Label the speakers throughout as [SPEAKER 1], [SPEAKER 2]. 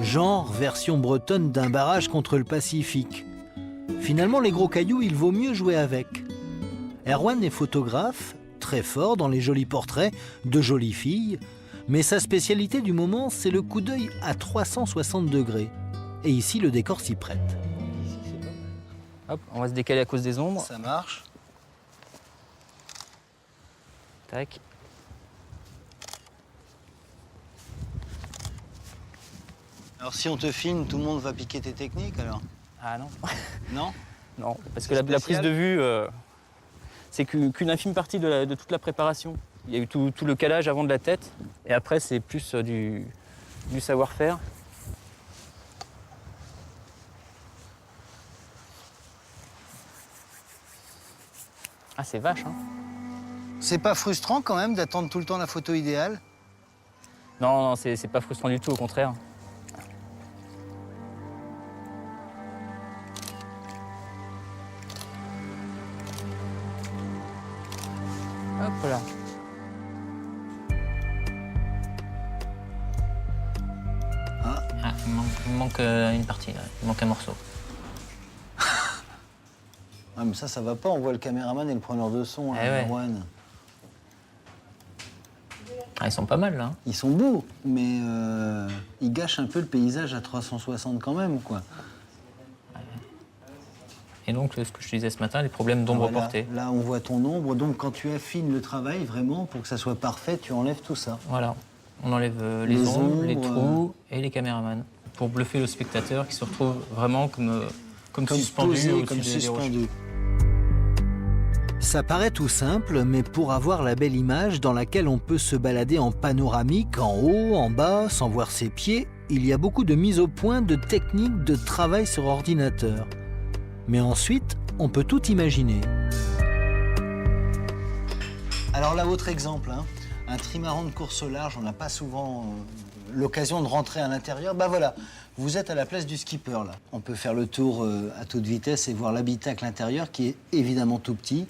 [SPEAKER 1] Genre version bretonne d'un barrage contre le Pacifique. Finalement, les gros cailloux, il vaut mieux jouer avec. Erwan est photographe, très fort dans les jolis portraits de jolies filles, mais sa spécialité du moment, c'est le coup d'œil à 360 degrés. Et ici, le décor s'y prête.
[SPEAKER 2] Hop, on va se décaler à cause des ombres.
[SPEAKER 3] Ça marche.
[SPEAKER 2] Tac.
[SPEAKER 3] Alors si on te filme, tout le monde va piquer tes techniques alors?
[SPEAKER 2] Ah non.
[SPEAKER 3] Non?
[SPEAKER 2] Non, parce que la prise de vue, c'est qu'une infime partie de toute la préparation. Il y a eu tout le calage avant de la tête, et après c'est plus du savoir-faire. Ah, c'est vache, hein.
[SPEAKER 3] C'est pas frustrant quand même d'attendre tout le temps la photo idéale?
[SPEAKER 2] Non, c'est pas frustrant du tout, au contraire. Hop là. Ah, il me manque une partie, là. Il manque un morceau.
[SPEAKER 3] Ah mais ça va pas, on voit le caméraman et le preneur de son,
[SPEAKER 2] Eh ouais.
[SPEAKER 3] Erwan.
[SPEAKER 2] Ah, ils sont pas mal, là. Hein.
[SPEAKER 3] Ils sont beaux, mais ils gâchent un peu le paysage à 360 quand même, quoi.
[SPEAKER 2] Et donc, ce que je te disais ce matin, les problèmes d'ombre
[SPEAKER 3] Voilà,
[SPEAKER 2] portée.
[SPEAKER 3] là, on voit ton ombre, donc quand tu affines le travail, vraiment, pour que ça soit parfait, tu enlèves tout ça.
[SPEAKER 2] Voilà. On enlève les
[SPEAKER 3] Les
[SPEAKER 2] ombres, les
[SPEAKER 3] ombres,
[SPEAKER 2] trous et les caméramans. Pour bluffer le spectateur qui se retrouve vraiment comme suspendu
[SPEAKER 3] posé,
[SPEAKER 2] au-dessus
[SPEAKER 3] comme
[SPEAKER 2] des roches.
[SPEAKER 3] suspendu.
[SPEAKER 1] Ça paraît tout simple, mais pour avoir la belle image dans laquelle on peut se balader en panoramique, en haut, en bas, sans voir ses pieds, il y a beaucoup de mise au point de techniques de travail sur ordinateur. Mais ensuite, on peut tout imaginer.
[SPEAKER 3] Alors là, autre exemple, hein, un trimaran de course au large, on n'a pas souvent l'occasion de rentrer à l'intérieur. Bah voilà, vous êtes à la place du skipper là. On peut faire le tour à toute vitesse et voir l'habitacle intérieur qui est évidemment tout petit.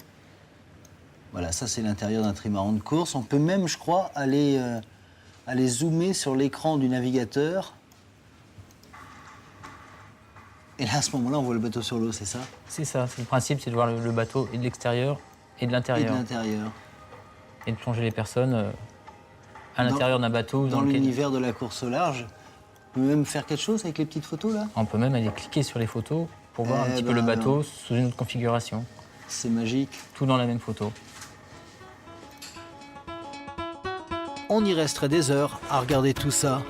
[SPEAKER 3] Voilà, ça c'est l'intérieur d'un trimaran de course. On peut même, je crois, aller zoomer sur l'écran du navigateur. Et là, à ce moment-là, on voit le bateau sur l'eau, c'est ça?
[SPEAKER 2] C'est ça, c'est le principe, c'est de voir le bateau et de l'extérieur et de
[SPEAKER 3] Et
[SPEAKER 2] l'intérieur.
[SPEAKER 3] de l'intérieur.
[SPEAKER 2] Et de plonger les personnes à l'intérieur d'un bateau.
[SPEAKER 3] Dans
[SPEAKER 2] lequel...
[SPEAKER 3] l'univers de la course au large, on peut même faire quelque chose avec les petites photos là?
[SPEAKER 2] On peut même aller cliquer sur les photos pour voir un petit peu
[SPEAKER 3] ben,
[SPEAKER 2] le bateau sous une autre configuration.
[SPEAKER 3] C'est magique.
[SPEAKER 2] Tout dans la même photo.
[SPEAKER 1] On y resterait des heures à regarder tout ça.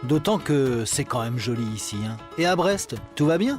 [SPEAKER 1] D'autant que c'est quand même joli ici. Hein. Et à Brest, tout va bien?